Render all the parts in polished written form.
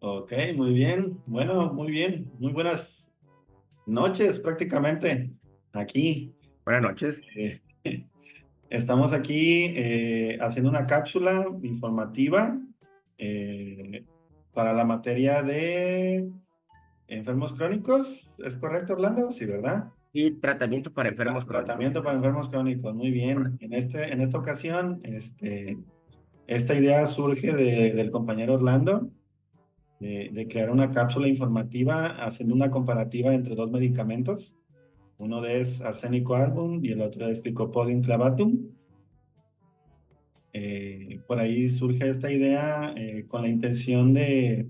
Ok, muy bien. Bueno, muy bien. Muy buenas noches prácticamente aquí. Buenas noches. Eh, Estamos aquí haciendo una cápsula informativa eh, para la materia de enfermos crónicos. ¿Es correcto, Orlando? Sí, ¿verdad? Y tratamiento para enfermos crónicos. Tratamiento para enfermos crónicos. Muy bien. Correcto. En esta ocasión, esta idea surge del compañero Orlando de crear una cápsula informativa haciendo una comparativa entre dos medicamentos. Uno es arsénico album y el otro es Lycopodium clavatum. Por ahí surge esta idea con la intención de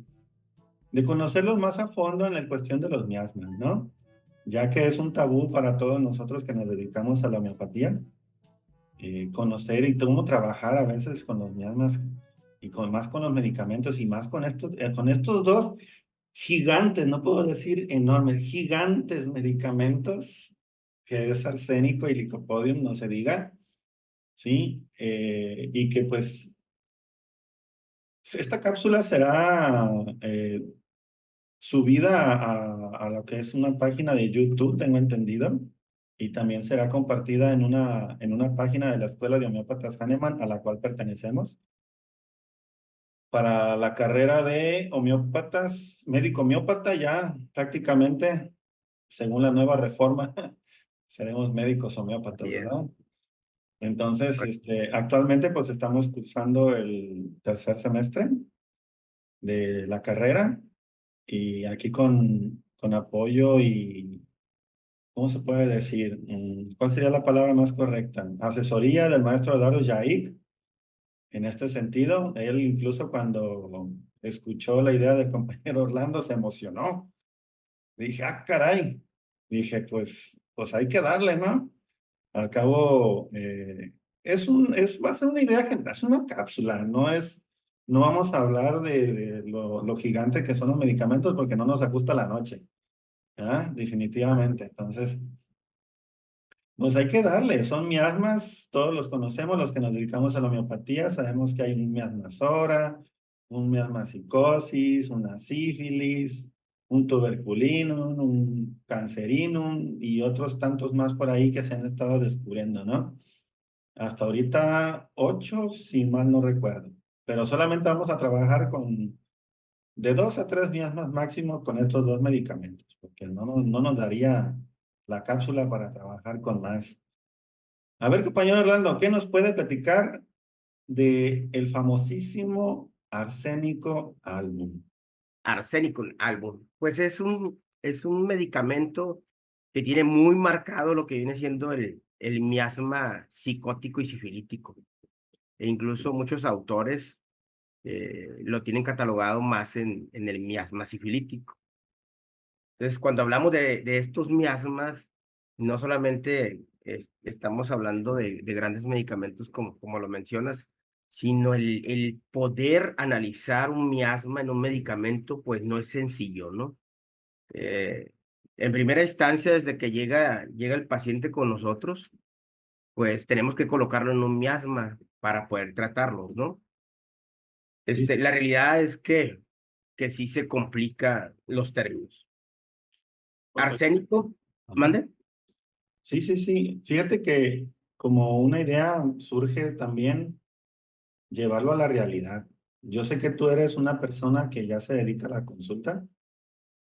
conocerlos más a fondo en la cuestión de los miasmas, ¿no? Ya que es un tabú para todos nosotros que nos dedicamos a la homeopatía, conocer y cómo trabajar a veces con los miasmas y más con los medicamentos y más con estos dos gigantes, no puedo decir enormes, gigantes medicamentos, que es arsénico y licopodium, no se diga, ¿sí? Y que pues esta cápsula será subida a lo que es una página de YouTube, tengo entendido, y también será compartida en una página de la Escuela de Homeópatas Hahnemann, a la cual pertenecemos, para la carrera de homeópatas, médico homeópata, ya prácticamente, según la nueva reforma, seremos médicos homeópatas, Así es. ¿verdad? Entonces, Correcto. actualmente pues estamos cursando el tercer semestre de la carrera y aquí con apoyo y, ¿cómo se puede decir? ¿Cuál sería la palabra más correcta? Asesoría del maestro Eduardo Yaik. En este sentido, él incluso cuando escuchó la idea del compañero Orlando se emocionó. Dije, ah, caray. Dije, pues hay que darle, ¿no? Al cabo, va a ser una idea general, es una cápsula, no vamos a hablar de lo gigante que son los medicamentos porque no nos ajusta la noche, ¿ah? Definitivamente. Entonces, pues hay que darle, son miasmas, todos los conocemos, los que nos dedicamos a la homeopatía, sabemos que hay un miasma sora, un miasma psicosis, una sífilis, un tuberculinum, un cancerinum y otros tantos más por ahí que se han estado descubriendo, ¿no? Hasta ahorita 8, si mal no recuerdo, pero solamente vamos a trabajar con de 2 a 3 días más máximo con estos dos medicamentos, porque no nos daría la cápsula para trabajar con más. A ver, compañero Orlando, ¿qué nos puede platicar de el famosísimo arsénico album? Arsénico album. Pues es un medicamento que tiene muy marcado lo que viene siendo el miasma psicótico y sifilítico. E incluso muchos autores lo tienen catalogado más en el miasma sifilítico. Entonces, cuando hablamos de estos miasmas, no solamente estamos hablando de grandes medicamentos como lo mencionas, sino el poder analizar un miasma en un medicamento, pues no es sencillo, ¿no? Eh, en primera instancia, desde que llega el paciente con nosotros, pues tenemos que colocarlo en un miasma para poder tratarlos, ¿no? Sí, La realidad es que sí se complica los términos. pues, Arsénico, ajá. ¿mande? Sí, sí, sí. Fíjate que como una idea surge también llevarlo a la realidad. Yo sé que tú eres una persona que ya se dedica a la consulta.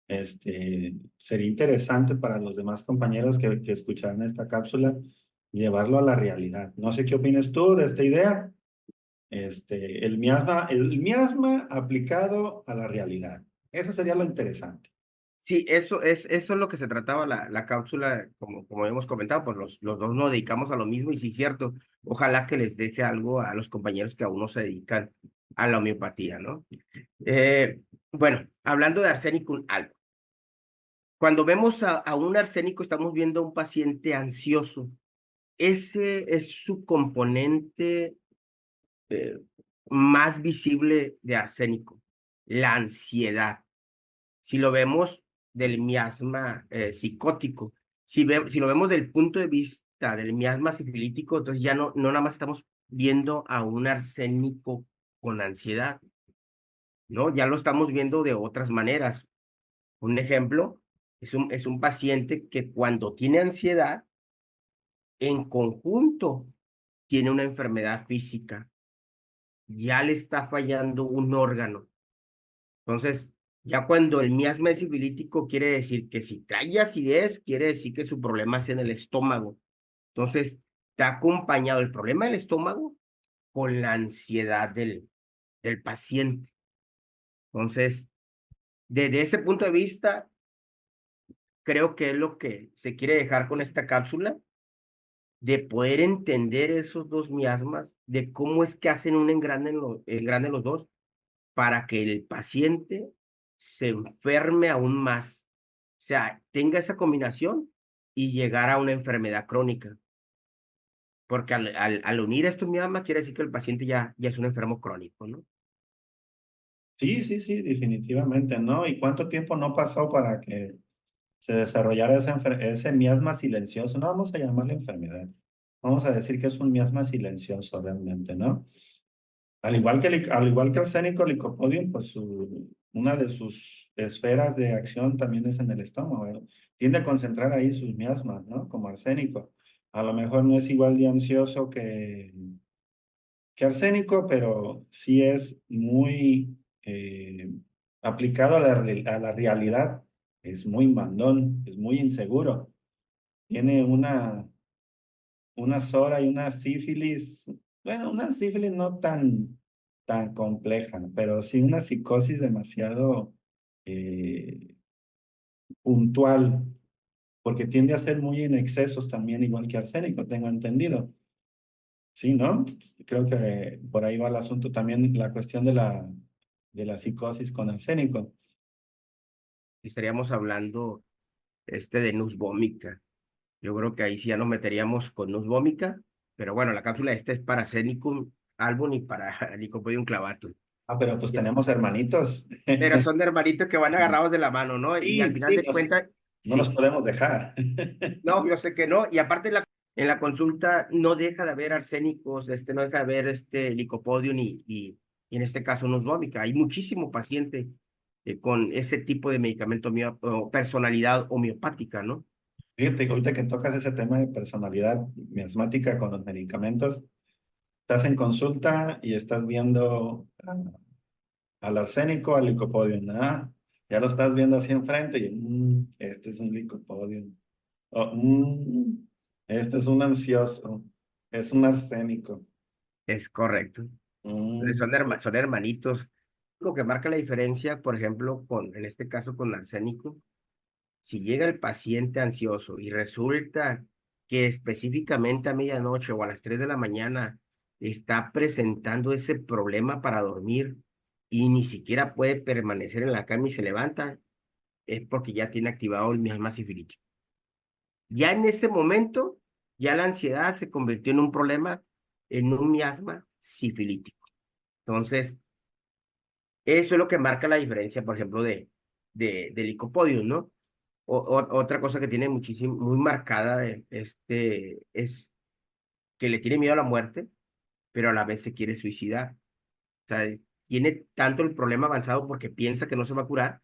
Sería interesante para los demás compañeros que escucharán esta cápsula llevarlo a la realidad. No sé qué opinas tú de esta idea. El miasma aplicado a la realidad. Eso sería lo interesante. Sí, eso es lo que se trataba la cápsula, como hemos comentado, pues los dos nos dedicamos a lo mismo y sí, cierto, ojalá que les deje algo a los compañeros que aún no se dedican a la homeopatía, ¿no? Eh, bueno, hablando de arsénico, algo. Cuando vemos a un arsénico, estamos viendo a un paciente ansioso. Ese es su componente eh, más visible de arsénico, la ansiedad. Si lo vemos del miasma psicótico, si lo vemos del punto de vista del miasma sifilítico, entonces ya no nada más estamos viendo a un arsénico con ansiedad, ¿no? Ya lo estamos viendo de otras maneras. Un ejemplo es un paciente que cuando tiene ansiedad, en conjunto tiene una enfermedad física, ya le está fallando un órgano. Entonces, ya cuando el miasma es sifilítico, quiere decir que si trae acidez, quiere decir que su problema es en el estómago. Entonces, está acompañado el problema del estómago con la ansiedad del paciente. Entonces, desde ese punto de vista, creo que es lo que se quiere dejar con esta cápsula, de poder entender esos dos miasmas, de cómo es que hacen un engrane los dos, para que el paciente se enferme aún más. O sea, tenga esa combinación y llegar a una enfermedad crónica. Porque al unir estos miasmas quiere decir que el paciente ya es un enfermo crónico, ¿no? Sí, sí, sí, definitivamente, ¿no? ¿Y cuánto tiempo no pasó para que se desarrollara ese miasma silencioso? No vamos a llamarle enfermedad. Vamos a decir que es un miasma silencioso realmente, ¿no? Al igual que arsénico, licopodium, pues una de sus esferas de acción también es en el estómago, ¿eh? Tiende a concentrar ahí sus miasmas, ¿no? Como arsénico. A lo mejor no es igual de ansioso que arsénico, pero sí es muy aplicado a la realidad. Es muy mandón, es muy inseguro. Tiene una SORA y una sífilis, bueno, una sífilis no tan compleja, pero sí una psicosis demasiado eh, puntual, porque tiende a ser muy en excesos también, igual que arsénico, tengo entendido. Sí, ¿no? Creo que por ahí va el asunto también, la cuestión de la psicosis con arsénico. Estaríamos hablando de nus vómica. Yo creo que ahí sí ya nos meteríamos con nus vómica, pero bueno, la cápsula esta es para Arsenicum album y para Lycopodium clavatum. Ah, pero pues Ya. tenemos hermanitos. Pero son de hermanitos que van Sí, agarrados de la mano, ¿no? Y al sí, final sí, de cuentas, no nos sí. podemos dejar. No, yo sé que no. Y aparte en la consulta no deja de haber arsénicos, no deja de haber licopodium y en este caso nus vómica. Hay muchísimo paciente con ese tipo de medicamento o personalidad homeopática, ¿no? Fíjate, ahorita que tocas ese tema de personalidad miasmática con los medicamentos, estás en consulta y estás viendo al arsénico, al licopodium. Ah, ya lo estás viendo así enfrente y este es un licopodium. Oh, este es un ansioso, es un arsénico. Es correcto. Mm, Son hermanitos. Lo que marca la diferencia, por ejemplo, en este caso con arsénico, si llega el paciente ansioso y resulta que específicamente a medianoche o a las 3 de la mañana está presentando ese problema para dormir y ni siquiera puede permanecer en la cama y se levanta, es porque ya tiene activado el miasma sifilítico. Ya en ese momento, ya la ansiedad se convirtió en un problema, en un miasma sifilítico. Entonces, eso es lo que marca la diferencia, por ejemplo, del licopodium, ¿no? Otra cosa que tiene muchísimo, muy marcada, es que le tiene miedo a la muerte, pero a la vez se quiere suicidar. O sea, tiene tanto el problema avanzado porque piensa que no se va a curar,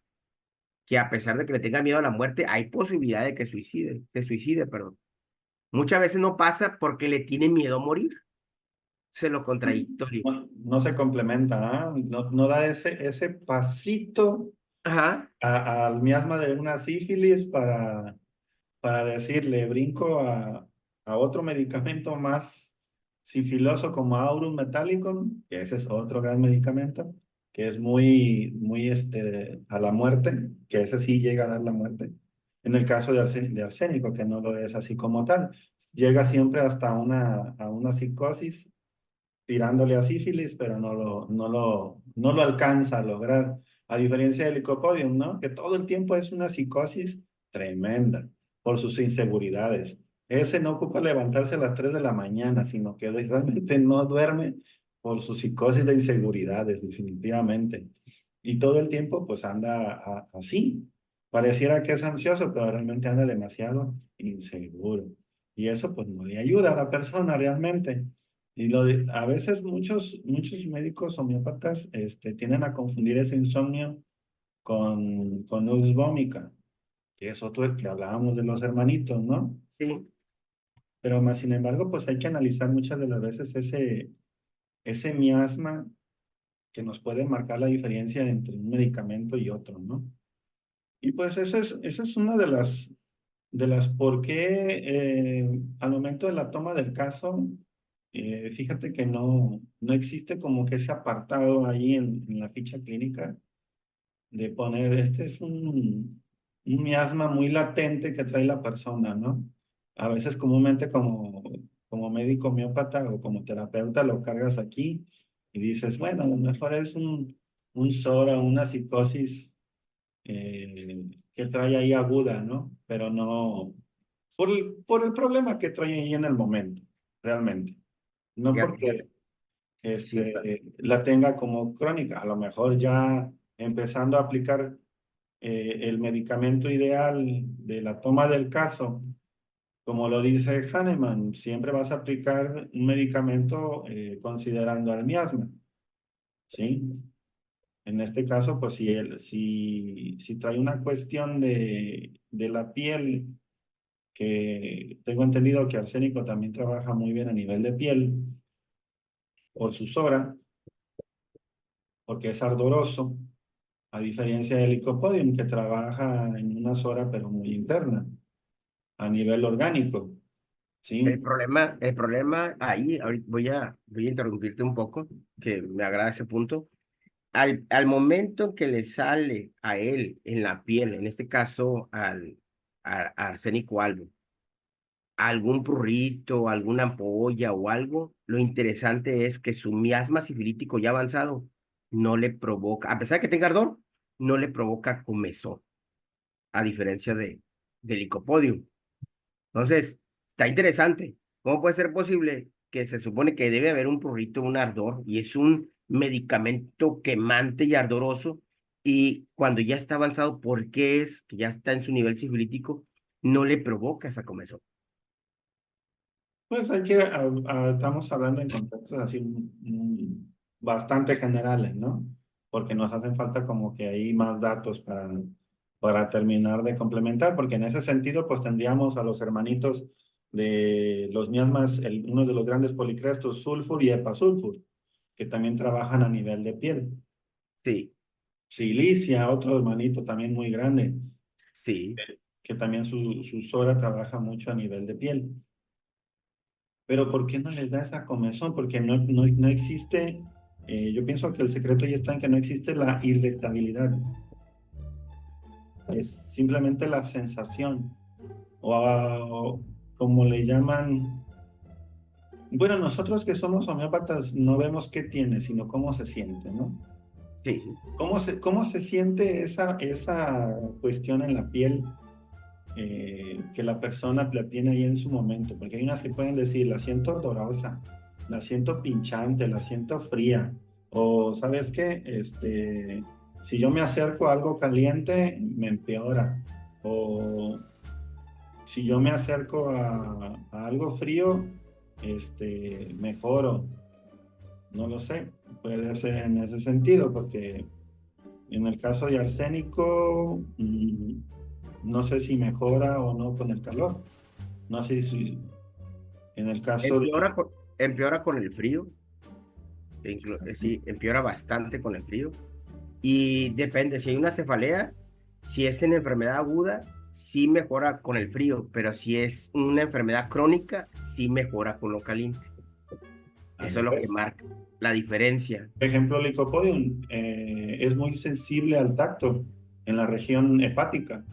que a pesar de que le tenga miedo a la muerte, hay posibilidad de que se suicide, perdón. Muchas veces no pasa porque le tiene miedo a morir. Se lo contradictorio. no, no se complementa, ¿ah? No, no da ese pasito Ajá, al miasma de una sífilis para decirle, brinco a otro medicamento más sifiloso como Aurum Metallicum, que ese es otro gran medicamento, que es muy a la muerte, que ese sí llega a dar la muerte. En el caso de arsénico, que no lo es así como tal, llega siempre hasta a una psicosis tirándole a sífilis, pero no lo alcanza a lograr. A diferencia del licopodium, ¿no? Que todo el tiempo es una psicosis tremenda por sus inseguridades. Ese no ocupa levantarse a las 3 de la mañana, sino que realmente no duerme por su psicosis de inseguridades, definitivamente. Y todo el tiempo, pues anda así. Pareciera que es ansioso, pero realmente anda demasiado inseguro. Y eso, pues, no le ayuda a la persona realmente. A veces muchos médicos homeópatas tienden a confundir ese insomnio con nux vomica, que es otro que hablábamos de los hermanitos, ¿no? Sí, Pero más sin embargo, pues hay que analizar muchas de las veces ese miasma que nos puede marcar la diferencia entre un medicamento y otro, ¿no? Y pues esa es una de las por qué al momento de la toma del caso, fíjate que no existe como que ese apartado ahí en la ficha clínica de poner, este es un miasma muy latente que trae la persona, ¿no? A veces comúnmente como médico homeópata o como terapeuta lo cargas aquí y dices, bueno, a lo mejor es un SORA, una psicosis que trae ahí aguda, ¿no? Pero no, por el problema que trae ahí en el momento, realmente. No fíjate, porque sí está. la tenga como crónica, a lo mejor ya empezando a aplicar el medicamento ideal de la toma del caso, como lo dice Hahnemann, siempre vas a aplicar un medicamento considerando al miasma, ¿sí? En este caso, pues si trae una cuestión de la piel, que tengo entendido que arsénico también trabaja muy bien a nivel de piel, o susora, porque es ardoroso, a diferencia del licopodium, que trabaja en una sora, pero muy interna, a nivel orgánico, ¿sí? El problema ahí, ahorita voy a interrumpirte un poco, que me agrada ese punto. Al momento en que le sale a él en la piel, en este caso a Arsénico Albo, algún prurito, alguna ampolla o algo, lo interesante es que su miasma sifilítico ya avanzado no le provoca, a pesar de que tenga ardor, no le provoca comezón, a diferencia del licopodium. Entonces, está interesante. ¿Cómo puede ser posible que se supone que debe haber un prurito, un ardor, y es un medicamento quemante y ardoroso, y cuando ya está avanzado, ¿por qué es que ya está en su nivel sifilítico, no le provoca esa comezón? Pues estamos hablando en contextos así bastante generales, ¿no? Porque nos hacen falta como que hay más datos para terminar de complementar, porque en ese sentido, pues tendríamos a los hermanitos de los miasmas, uno de los grandes policrestos, sulfur y epasulfur, que también trabajan a nivel de piel. Sí, Silicia, otro hermanito también muy grande, sí. que también su SORA trabaja mucho a nivel de piel. Pero ¿por qué no les da esa comezón? Porque no existe, yo pienso que el secreto ya está en que no existe la irritabilidad, es simplemente la sensación, o como le llaman, bueno, nosotros que somos homeópatas no vemos qué tiene, sino cómo se siente, ¿no? Sí, Cómo se siente esa cuestión en la piel que la persona la tiene ahí en su momento, porque hay unas que pueden decir, la siento dolorosa, la siento pinchante, la siento fría, o ¿sabes qué? Si yo me acerco a algo caliente, me empeora, o si yo me acerco a algo frío, mejoro, no lo sé, puede ser en ese sentido, porque en el caso de arsénico, no sé si mejora o no con el calor. No sé si en el caso de... empeora con el frío, sí, empeora bastante con el frío. Y depende, si hay una cefalea, si es en enfermedad aguda, sí mejora con el frío, pero si es una enfermedad crónica, sí mejora con lo caliente. Eso es lo que Andrés. marca la diferencia. Por ejemplo, el licopodium es muy sensible al tacto en la región hepática.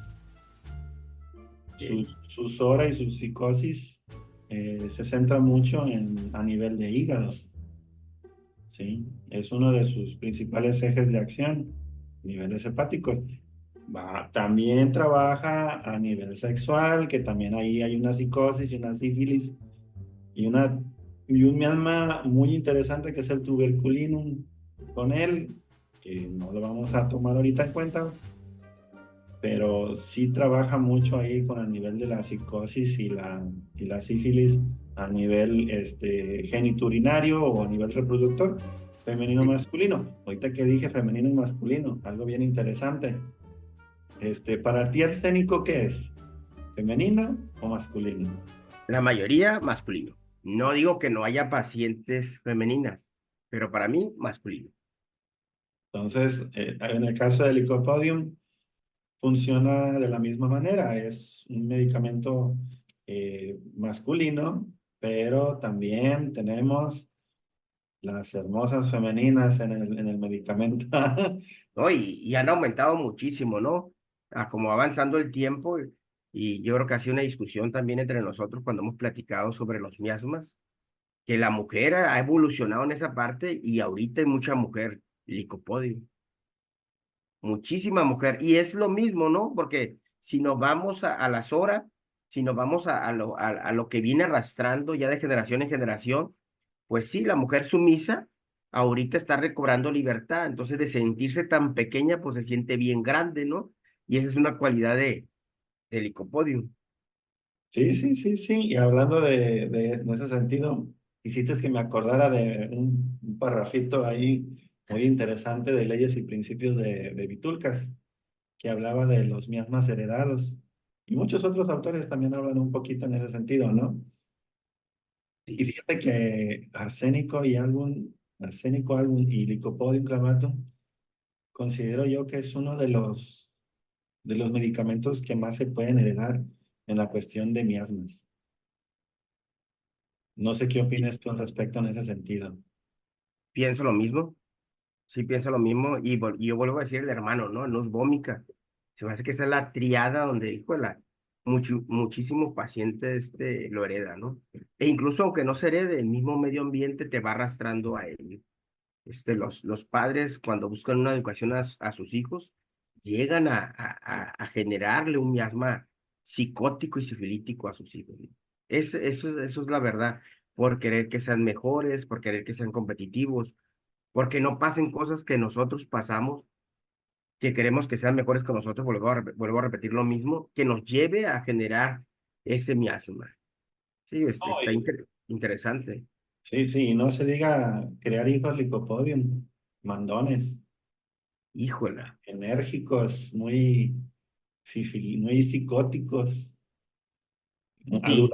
Sí, Su SORA y su psicosis se centra mucho a nivel de hígado, ¿sí? Es uno de sus principales ejes de acción, niveles hepáticos. También trabaja a nivel sexual, que también ahí hay una psicosis y una sífilis y, y un miasma muy interesante que es el tuberculinum con él, que no lo vamos a tomar ahorita en cuenta, pero sí trabaja mucho ahí con el nivel de la psicosis y la sífilis a nivel geniturinario o a nivel reproductor, femenino Sí. masculino. Ahorita que dije femenino y masculino, algo bien interesante. Para ti arsénico, ¿qué es? ¿Femenino o masculino? La mayoría masculino. No digo que no haya pacientes femeninas, pero para mí masculino. Entonces, en el caso del Licopodium, funciona de la misma manera. Es un medicamento masculino, pero también tenemos las hermosas femeninas en el medicamento. ¿No? Y han aumentado muchísimo, ¿no? Como va avanzando el tiempo, y yo creo que ha sido una discusión también entre nosotros cuando hemos platicado sobre los miasmas, que la mujer ha evolucionado en esa parte y ahorita hay mucha mujer licopodio, muchísima mujer. Y es lo mismo, ¿no? Porque si nos vamos a las horas, si nos vamos a lo que viene arrastrando ya de generación en generación, pues sí, la mujer sumisa ahorita está recobrando libertad, entonces de sentirse tan pequeña, pues se siente bien grande, ¿no? Y esa es una cualidad de licopodio. Sí, sí, sí, sí. Y hablando en ese sentido, hiciste que me acordara de un parrafito ahí muy interesante de leyes y principios de Vitulcas, que hablaba de los miasmas heredados. Y muchos otros autores también hablan un poquito en ese sentido, ¿no? Y Sí. fíjate que arsénico album y licopodium clavatum, considero yo que es uno de los medicamentos que más se pueden heredar en la cuestión de miasmas. No sé qué Y opinas tú al respecto en ese sentido. pienso lo mismo, sí pienso lo mismo, y yo vuelvo a decir el hermano, ¿no? Luz vómica. Se me hace que esa es la triada donde, híjole, muchísimos pacientes lo heredan, ¿no? E incluso aunque no se herede, el mismo medio ambiente te va arrastrando a ello. Los padres, cuando buscan una educación a sus hijos, llegan a generarle un miasma psicótico y sifilítico a sus hijos, ¿no? Eso es la verdad, por querer que sean mejores, por querer que sean competitivos, porque no pasen cosas que nosotros pasamos, que queremos que sean mejores que nosotros, vuelvo a repetir lo mismo, que nos lleve a generar ese miasma. Sí, está Ay, interesante. sí, sí, no se diga crear hijos licopodium, mandones, Híjola. enérgicos, muy psicóticos, Sí,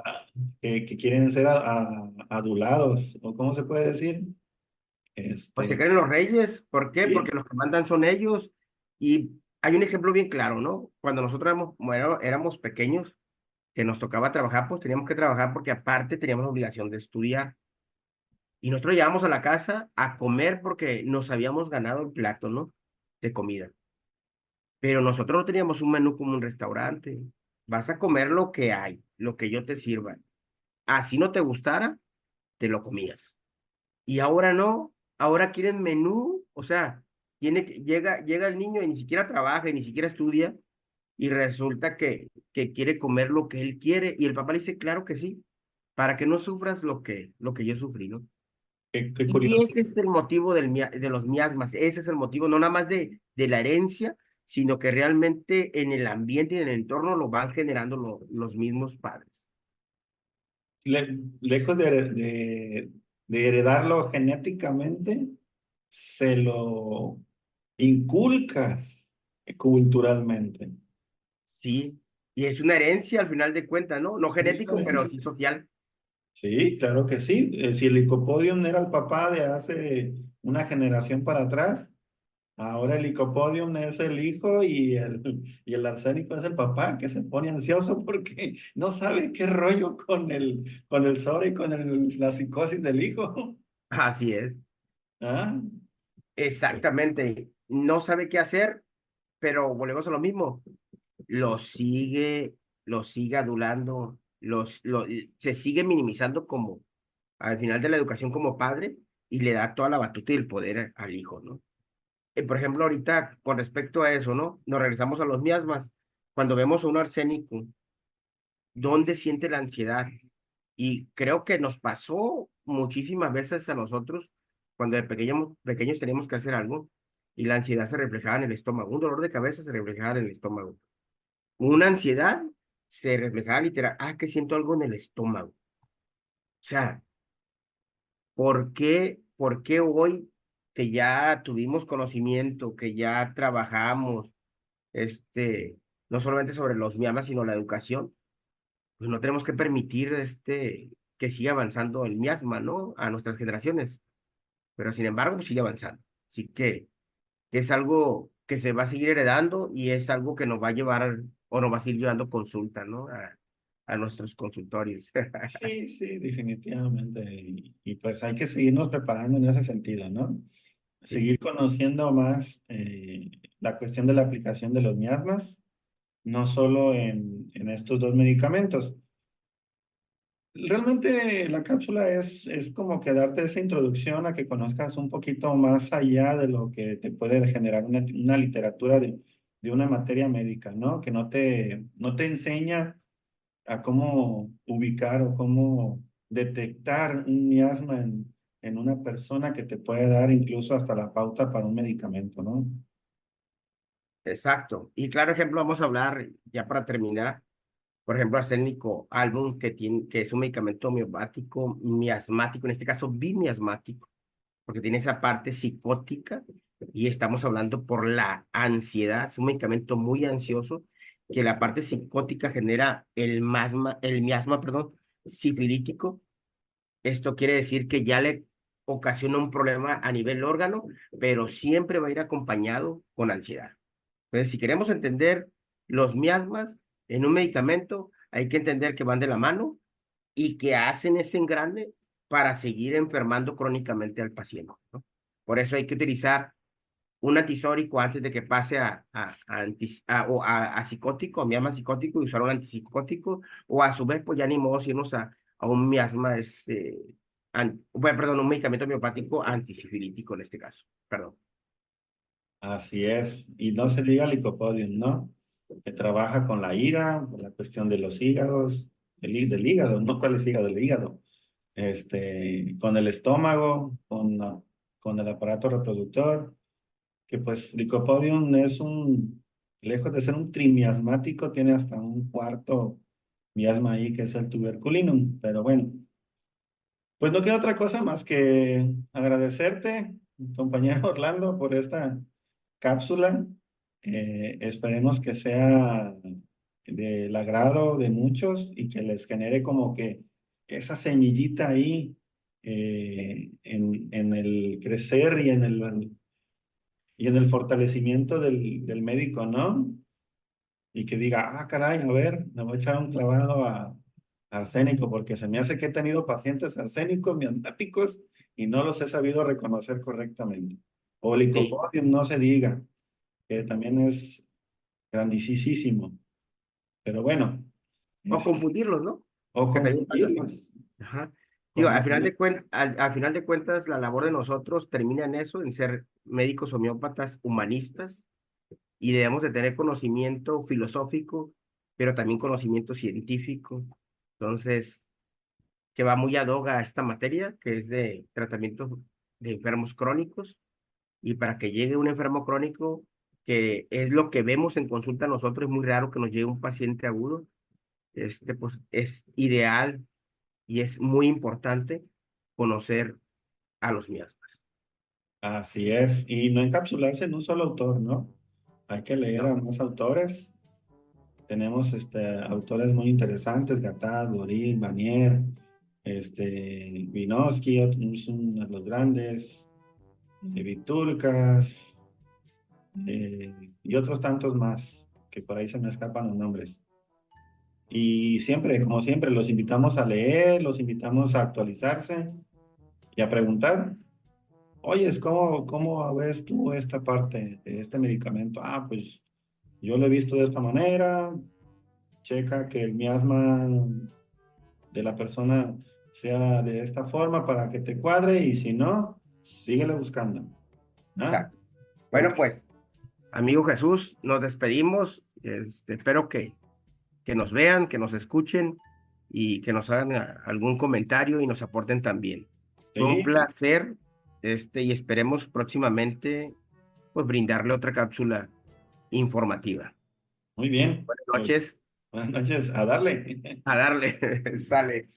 que quieren ser adulados, o cómo se puede decir. pues se Este, creen los reyes. ¿Por qué? Porque sí, los que mandan son ellos. Y hay un ejemplo bien claro, ¿no? Cuando nosotros éramos pequeños, que nos tocaba trabajar, pues teníamos que trabajar porque aparte teníamos la obligación de estudiar. Y nosotros llegábamos a la casa a comer porque nos habíamos ganado el plato, ¿no? De comida. Pero nosotros no teníamos un menú como un restaurante. Vas a comer lo que hay, lo que yo te sirva. Así no te gustara, te lo comías. Y ahora no, ahora quieren menú, o sea, llega el niño y ni siquiera trabaja y ni siquiera estudia y resulta que quiere comer lo que él quiere y el papá le dice, claro que sí, para que no sufras lo que yo sufrí, ¿no? qué Y curioso. ese es el motivo de los miasmas, ese es el motivo, no nada más de la herencia, sino que realmente en el ambiente y en el entorno lo van generando los mismos padres. Lejos de heredarlo genéticamente, se lo inculcas culturalmente. Sí, y es una herencia al final de cuentas, ¿no? No Es una genético, pero herencia. sí social. Sí, claro que sí. Si el Licopodium era el papá de hace una generación para atrás, ahora el Licopodium es el hijo y el arsénico es el papá que se pone ansioso porque no sabe qué rollo con el sobre y con la psicosis del hijo. Así es. ¿Ah? Exactamente. No sabe qué hacer, pero volvemos a lo mismo. Lo sigue, lo sigue adulando, se sigue minimizando como al final de la educación como padre y le da toda la batuta y el poder al hijo, ¿no? Por ejemplo, ahorita con respecto a eso, ¿no? Nos regresamos a los miasmas. Cuando vemos a un arsénico, ¿dónde siente la ansiedad? Y creo que nos pasó muchísimas veces a nosotros cuando de pequeños teníamos que hacer algo y la ansiedad se reflejaba en el estómago. Un dolor de cabeza se reflejaba en el estómago. Una ansiedad se reflejaba literal, que siento algo en el estómago. O sea, por qué hoy que ya tuvimos conocimiento, que ya trabajamos, no solamente sobre los miamas, sino la educación, pues no tenemos que permitir, que siga avanzando el miasma, ¿no? A nuestras generaciones, pero sin embargo, pues sigue avanzando. Así que es algo que se va a seguir heredando y es algo que nos va a llevar o nos va a seguir llevando consulta, ¿no? A nuestros consultorios. Sí, sí, definitivamente. Y pues hay que seguirnos preparando en ese sentido, ¿no? Sí, Seguir conociendo más la cuestión de la aplicación de los miasmas, no solo en estos dos medicamentos. Realmente la cápsula es como que darte esa introducción a que conozcas un poquito más allá de lo que te puede generar una literatura de una materia médica, ¿no? Que no te enseña a cómo ubicar o cómo detectar un miasma en una persona que te puede dar incluso hasta la pauta para un medicamento, ¿no? exacto. Y claro ejemplo, vamos a hablar, ya para terminar, por ejemplo, arsénico album, que es un medicamento homeopático miasmático, en este caso bimiasmático, porque tiene esa parte psicótica y estamos hablando por la ansiedad, es un medicamento muy ansioso, que la parte psicótica genera el miasma, perdón, sifilítico. Esto quiere decir que ya le ocasiona un problema a nivel órgano, pero siempre va a ir acompañado con ansiedad. Entonces, si queremos entender los miasmas en un medicamento, hay que entender que van de la mano y que hacen ese engrane para seguir enfermando crónicamente al paciente, ¿no? Por eso hay que utilizar un antisórico antes de que pase a psicótico, a miasma psicótico, y usar un antipsicótico, o a su vez, pues ya ni modo irnos a un miasma, bueno, perdón, un medicamento homeopático antisifilítico en este caso, perdón. Así es. Y no se diga licopodium, ¿no? Que trabaja con la ira, con la cuestión de los hígados, del hígado, ¿no? ¿Cuál es hígado? Del hígado. Con el estómago, con el aparato reproductor, que pues licopodium lejos de ser un trimiasmático, tiene hasta un cuarto miasma ahí, que es el tuberculinum. Pero bueno, pues no queda otra cosa más que agradecerte, compañero Orlando, por esta cápsula. Esperemos que sea del agrado de muchos y que les genere como que esa semillita ahí en el crecer y en el fortalecimiento del médico, ¿no? Y que diga, ah, caray, a ver, me voy a echar un clavado a arsénico, porque se me hace que he tenido pacientes arsénicos, miasmáticos, y no los he sabido reconocer correctamente. O Sí, licopodium, no se diga, que también es grandisísimo. Pero bueno, o confundirlos, ¿no? o Que también pasa. confundirlos, Ajá. Digo, confundir. al final de cuentas, la labor de nosotros termina en eso, en ser médicos homeópatas humanistas, y debemos de tener conocimiento filosófico, pero también conocimiento científico. Entonces, que va muy ad hoc a esta materia, que es de tratamiento de enfermos crónicos, y para que llegue un enfermo crónico, que es lo que vemos en consulta nosotros, es muy raro que nos llegue un paciente agudo, pues es ideal y es muy importante conocer a los miasmas, Así es, y no encapsularse en un solo autor, ¿no? Hay que leer a ¿no? más autores. Tenemos autores muy interesantes, Gattaz, Boris, Vanier, Vygotsky, es uno de los grandes, Vitulcas, y otros tantos más, que por ahí se me escapan los nombres. Y siempre, como siempre, los invitamos a leer, los invitamos a actualizarse y a preguntar. Oye, ¿cómo ves tú esta parte de este medicamento? Ah, pues yo lo he visto de esta manera. Checa que el miasma de la persona sea de esta forma para que te cuadre y si no, síguele buscando. ¿Ah? Exacto. Ok. Bueno, pues, amigo Jesús, nos despedimos. Espero que nos vean, que nos escuchen y que nos hagan algún comentario y nos aporten también. Fue un Sí, placer, y esperemos próximamente, pues, brindarle otra cápsula informativa. muy bien. Buenas Pues noches, buenas noches, a darle. a darle, sale.